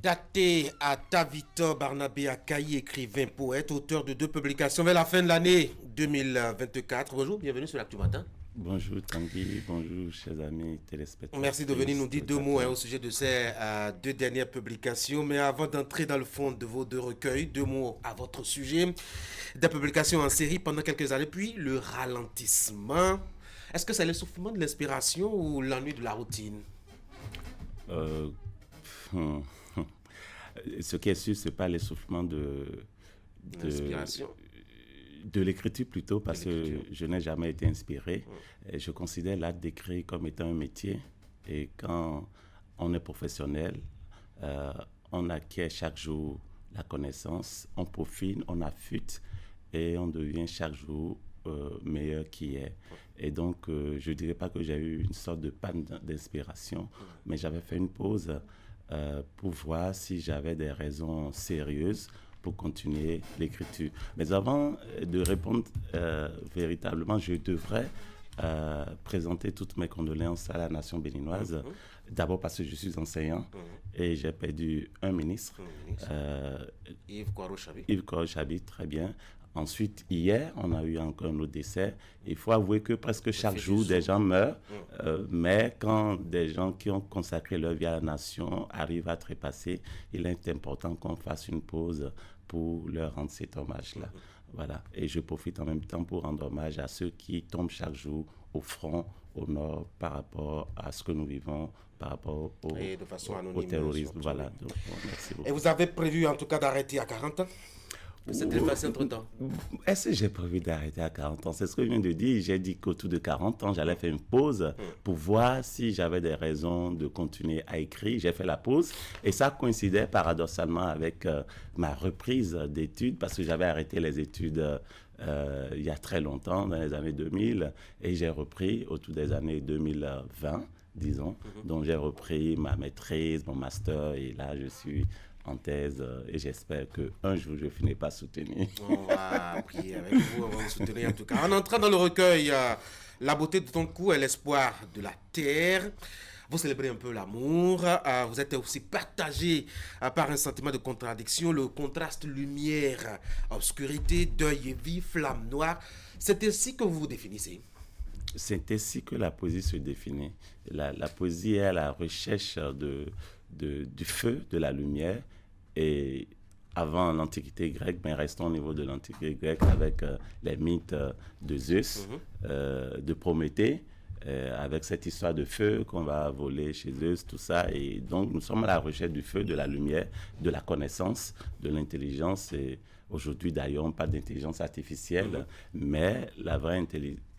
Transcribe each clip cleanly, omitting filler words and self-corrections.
Daté à Tavita Barnabé Akayi, écrivain, poète, auteur de 2 publications vers la fin de l'année 2024. Bonjour, bienvenue sur l'Actu Matin. Bonjour Tanguy, bonjour chers amis téléspectateurs. Merci de venir nous dire 2 mots au sujet de ces 2 dernières publications. Mais avant d'entrer dans le fond de vos 2 recueils, 2 mots à votre sujet. Des publications en série pendant quelques années, puis le ralentissement. Est-ce que c'est l'essoufflement de l'inspiration ou l'ennui de la routine? Ce qui est sûr, ce n'est pas l'essoufflement L'inspiration. de l'écriture plutôt, parce que je n'ai jamais été inspiré. Et je considère l'art d'écrire comme étant un métier. Et quand on est professionnel, on acquiert chaque jour la connaissance, on peaufine, on affûte et on devient chaque jour meilleur qu'hier. Et donc, je ne dirais pas que j'ai eu une sorte de panne d'inspiration, mais j'avais fait une pause pour voir si j'avais des raisons sérieuses pour continuer l'écriture. Mais avant de répondre véritablement, je devrais présenter toutes mes condoléances à la nation béninoise. D'abord parce que je suis enseignant et j'ai perdu un ministre. Yves Kouaro-Chabi. Yves Kouaro-Chabi, très bien. Ensuite, hier, on a eu encore un autre décès. Il faut avouer que presque chaque jour, des gens meurent. Mais quand des gens qui ont consacré leur vie à la nation arrivent à trépasser, il est important qu'on fasse une pause pour leur rendre cet hommage-là. Voilà. Et je profite en même temps pour rendre hommage à ceux qui tombent chaque jour au front, au nord, par rapport à ce que nous vivons, par rapport au terrorisme. Voilà. Donc, bon, merci beaucoup. Et vous avez prévu en tout cas d'arrêter à 40 ans? C'est effacé entre-temps. Est-ce que j'ai prévu d'arrêter à 40 ans? C'est ce que je viens de dire. J'ai dit qu'autour de 40 ans, j'allais faire une pause pour voir si j'avais des raisons de continuer à écrire. J'ai fait la pause et ça coïncidait paradoxalement avec ma reprise d'études parce que j'avais arrêté les études il y a très longtemps, dans les années 2000, et j'ai repris autour des années 2020, disons. Donc j'ai repris ma maîtrise, mon master, et là je suis en thèse et j'espère qu'un jour je finirai par soutenir. On va prier avec vous, on va vous soutenir en tout cas. En entrant dans le recueil, la beauté de ton cou et l'espoir de la terre. Vous célébrez un peu l'amour, vous êtes aussi partagé par un sentiment de contradiction, le contraste lumière, obscurité, deuil et vie, flamme noire. C'est ainsi que vous vous définissez. C'est ainsi que la poésie se définit. La poésie est à la recherche du feu, de la lumière. Et avant l'Antiquité grecque, mais restons au niveau de l'Antiquité grecque avec les mythes de Zeus, de Prométhée, avec cette histoire de feu qu'on va voler chez Zeus, tout ça. Et donc, nous sommes à la recherche du feu, de la lumière, de la connaissance, de l'intelligence. Et aujourd'hui, d'ailleurs, on parle d'intelligence artificielle, mais la vraie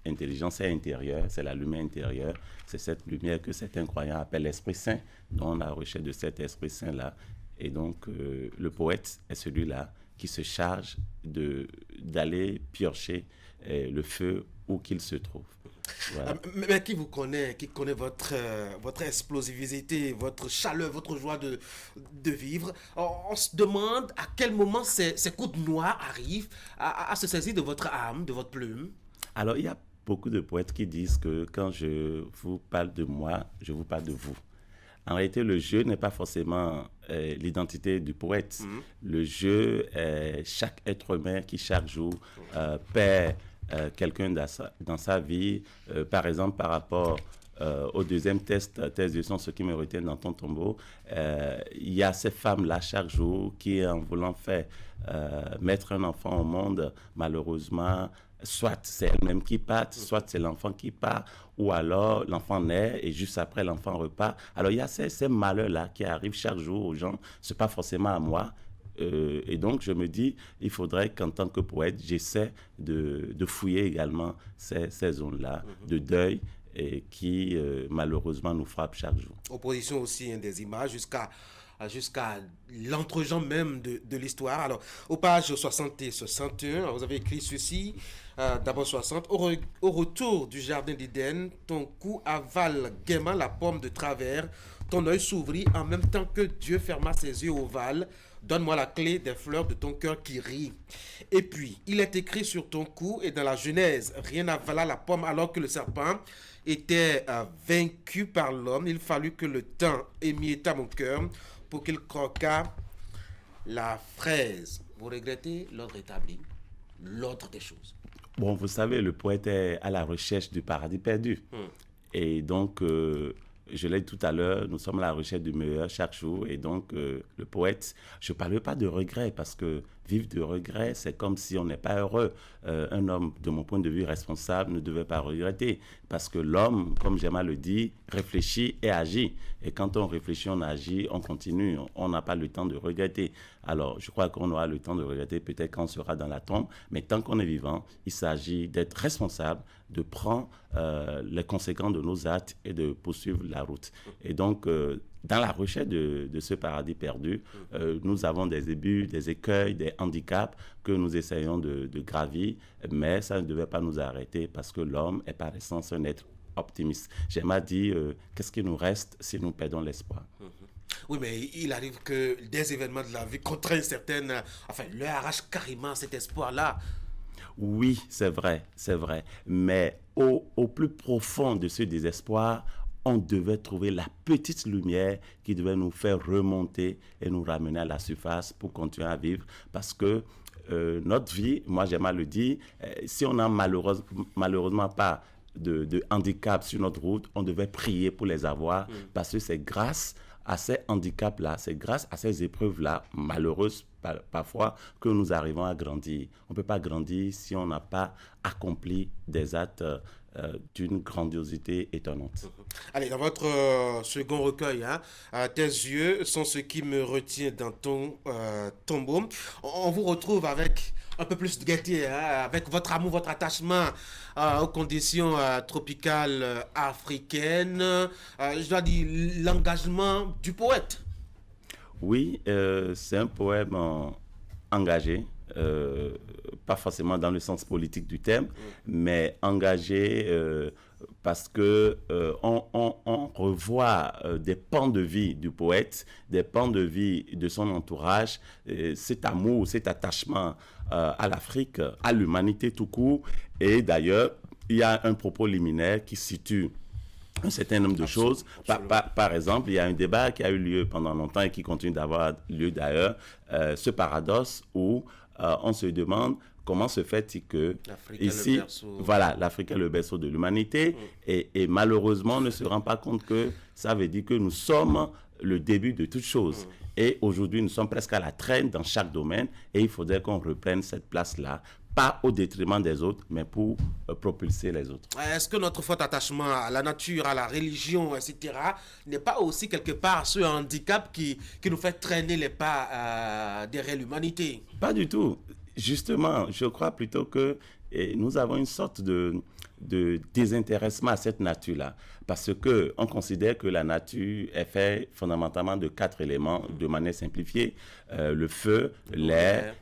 intelligence est intérieure, c'est la lumière intérieure, c'est cette lumière que certains croyants appellent l'Esprit Saint, dont on a recherche de cet Esprit Saint-là. Et donc, le poète est celui-là qui se charge d'aller piocher le feu où qu'il se trouve. Voilà. Mais qui vous connaît, qui connaît votre explosivité, votre chaleur, votre joie de vivre, on se demande à quel moment ces coups de noix arrivent à se saisir de votre âme, de votre plume. Alors, il y a beaucoup de poètes qui disent que quand je vous parle de moi, je vous parle de vous. En réalité, le jeu n'est pas forcément l'identité du poète. Le jeu est chaque être humain qui, chaque jour, perd quelqu'un dans sa vie. Par exemple, par rapport au deuxième test, thèse de son, ce qui me retient dans ton tombeau, il y a ces femmes-là chaque jour qui, en voulant faire mettre un enfant au monde, malheureusement, soit c'est elle-même qui part, soit c'est l'enfant qui part, ou alors l'enfant naît et juste après l'enfant repart. Alors il y a ces malheurs-là qui arrivent chaque jour aux gens, c'est pas forcément à moi. Et donc je me dis, il faudrait qu'en tant que poète, j'essaie de fouiller également ces zones-là de deuil et qui malheureusement nous frappent chaque jour. Opposition aussi des images jusqu'à l'entre-gens même de l'histoire. Alors, aux pages 60 et 61, vous avez écrit ceci, d'abord 60, au retour du jardin d'Éden, ton cou avale gaiement la pomme de travers, ton œil s'ouvrit en même temps que Dieu ferma ses yeux ovales, donne-moi la clé des fleurs de ton cœur qui rit. Et puis, il est écrit sur ton cou et dans la Genèse, rien n'avala la pomme alors que le serpent était vaincu par l'homme. Il fallut que le temps émietta mon cœur pour qu'il croqua la fraise. Vous regrettez l'ordre établi, l'ordre des choses. Bon, vous savez, le poète est à la recherche du paradis perdu. Et donc, je l'ai dit tout à l'heure, nous sommes à la recherche du meilleur chaque jour. Et donc, le poète, je ne parle pas de regret, parce que vivre de regret, c'est comme si on n'est pas heureux. Un homme, de mon point de vue responsable, ne devait pas regretter. Parce que l'homme, comme Gemma le dit, réfléchit et agit. Et quand on réfléchit, on agit, on continue. On n'a pas le temps de regretter. Alors, je crois qu'on aura le temps de regretter peut-être quand on sera dans la tombe. Mais tant qu'on est vivant, il s'agit d'être responsable, de prendre les conséquences de nos actes et de poursuivre la route. Et donc, dans la recherche de ce paradis perdu, nous avons des débuts, des écueils, des handicaps que nous essayons de gravir, mais ça ne devait pas nous arrêter parce que l'homme est par essence un être optimiste. J'aimerais dire, qu'est-ce qui nous reste si nous perdons l'espoir? Oui, mais il arrive que des événements de la vie contraignent certaines... Enfin, leur arrachent carrément cet espoir-là. Oui, c'est vrai, c'est vrai. Mais au plus profond de ce désespoir, on devait trouver la petite lumière qui devait nous faire remonter et nous ramener à la surface pour continuer à vivre. Parce que notre vie, moi j'aime à le dire, si on n'a malheureusement pas de handicap sur notre route, on devait prier pour les avoir, parce que c'est grâce à ces handicaps-là, c'est grâce à ces épreuves-là, malheureuses parfois, que nous arrivons à grandir. On ne peut pas grandir si on n'a pas accompli des actes d'une grandiosité étonnante. Allez, dans votre second recueil, tes yeux sont ce qui me retient dans ton tombeau. On vous retrouve avec un peu plus de gaieté, avec votre amour, votre attachement aux conditions tropicales africaines. Je dois dire l'engagement du poète. Oui, c'est un poème engagé. Pas forcément dans le sens politique du terme, mais engagé parce que on revoit des pans de vie du poète, des pans de vie de son entourage, cet amour, cet attachement à l'Afrique, à l'humanité tout court. Et d'ailleurs, il y a un propos liminaire qui situe un certain nombre de choses. Par exemple, il y a un débat qui a eu lieu pendant longtemps et qui continue d'avoir lieu d'ailleurs, ce paradoxe où on se demande comment se fait-il que ici, voilà, l'Afrique est le berceau de l'humanité et malheureusement on ne se rend pas compte que ça veut dire que nous sommes le début de toute chose. Et aujourd'hui, nous sommes presque à la traîne dans chaque domaine et il faudrait qu'on reprenne cette place-là, pas au détriment des autres, mais pour propulser les autres. Est-ce que notre fort attachement à la nature, à la religion, etc., n'est pas aussi quelque part ce handicap qui nous fait traîner les pas derrière l'humanité? Pas du tout. Justement, je crois plutôt que nous avons une sorte de désintéressement à cette nature-là. Parce qu'on considère que la nature est faite fondamentalement de 4 éléments de manière simplifiée. Le feu, l'air,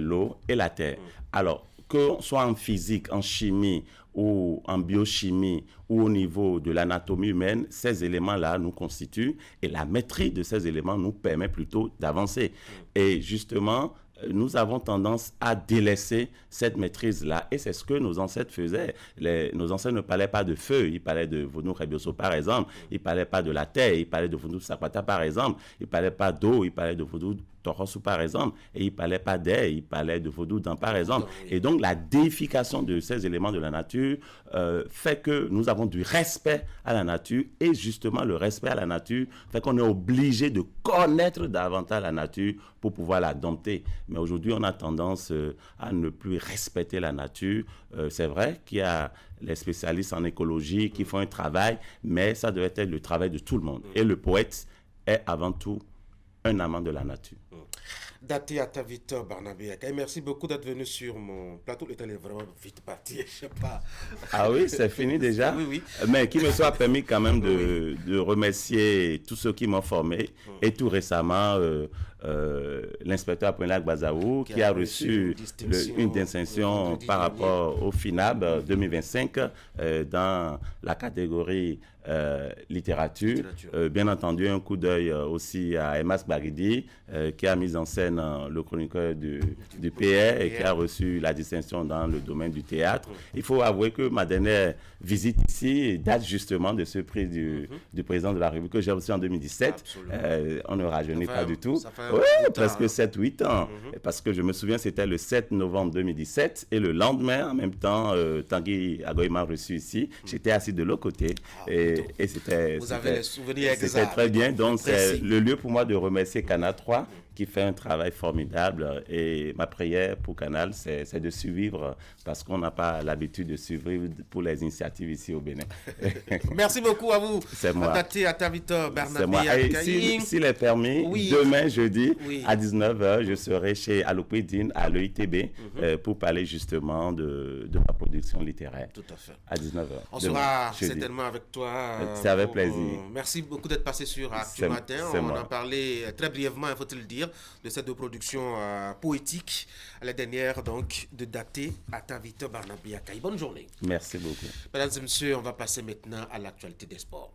l'eau et la terre. Alors, que soit en physique, en chimie ou en biochimie ou au niveau de l'anatomie humaine, ces éléments-là nous constituent et la maîtrise de ces éléments nous permet plutôt d'avancer. Et justement, nous avons tendance à délaisser cette maîtrise-là. Et c'est ce que nos ancêtres faisaient. Nos ancêtres ne parlaient pas de feu, ils parlaient de Vodou Rebioso par exemple, ils ne parlaient pas de la terre, ils parlaient de Vodou Sapata par exemple, ils ne parlaient pas d'eau, ils parlaient de Vodou Torosu par exemple, et ils ne parlaient pas d'air, ils parlaient de Vodou Dan par exemple. Et donc la déification de ces éléments de la nature fait que nous avons du respect à la nature, et justement le respect à la nature fait qu'on est obligé de connaître davantage la nature pour pouvoir la dompter. Mais aujourd'hui, on a tendance à ne plus respecter la nature. C'est vrai qu'il y a les spécialistes en écologie qui font un travail, mais ça doit être le travail de tout le monde. Et le poète est avant tout un amant de la nature. Daté à ta Victor Barnabé. Merci beaucoup d'être venu sur mon plateau. Le temps est vraiment vite parti, je sais pas. Ah oui, c'est fini déjà. Oui, oui. Mais qu'il me soit permis quand même de remercier tous ceux qui m'ont formé. Et tout récemment, l'inspecteur Apollinaire Gbazaou qui a reçu une distinction par rapport au FINAB 2025 dans la catégorie littérature. Bien entendu, un coup d'œil aussi à Emas Baridi qui a mis en scène Madeleine, le chroniqueur du PR et qui a reçu la distinction dans le domaine du théâtre. Il faut avouer que ma dernière visite ici date justement de ce prix du président de la République que j'ai reçu en 2017. On ne rajeunit pas du tout. Oui, presque 7-8 ans. Parce que je me souviens, c'était le 7 novembre 2017 et le lendemain, en même temps, Tanguy Agoy m'a reçu ici. J'étais assis de l'autre côté et c'était... Vous avez les souvenirs exacts. C'était très bien. Donc, c'est le lieu pour moi de remercier Canal 3 qui fait un travail formidable. Et ma prière pour Canal, c'est de survivre parce qu'on n'a pas l'habitude de survivre pour les initiatives ici au Bénin. Merci beaucoup à vous. C'est moi. Daté à Tavita C'est moi. S'il est permis, demain jeudi à 19h, je serai chez Alopédine à l'EITB pour parler justement de ma production littéraire. Tout à fait. À 19h. On sera certainement avec toi. C'est avec plaisir. Merci beaucoup d'être passé sur Actu Matin. On en parlait très brièvement, il faut-il le dire, de cette production poétique, la dernière donc de Daté à Tavita Barnaby Akai. Bonne journée. Merci beaucoup. Mesdames et messieurs, on va passer maintenant à l'actualité des sports.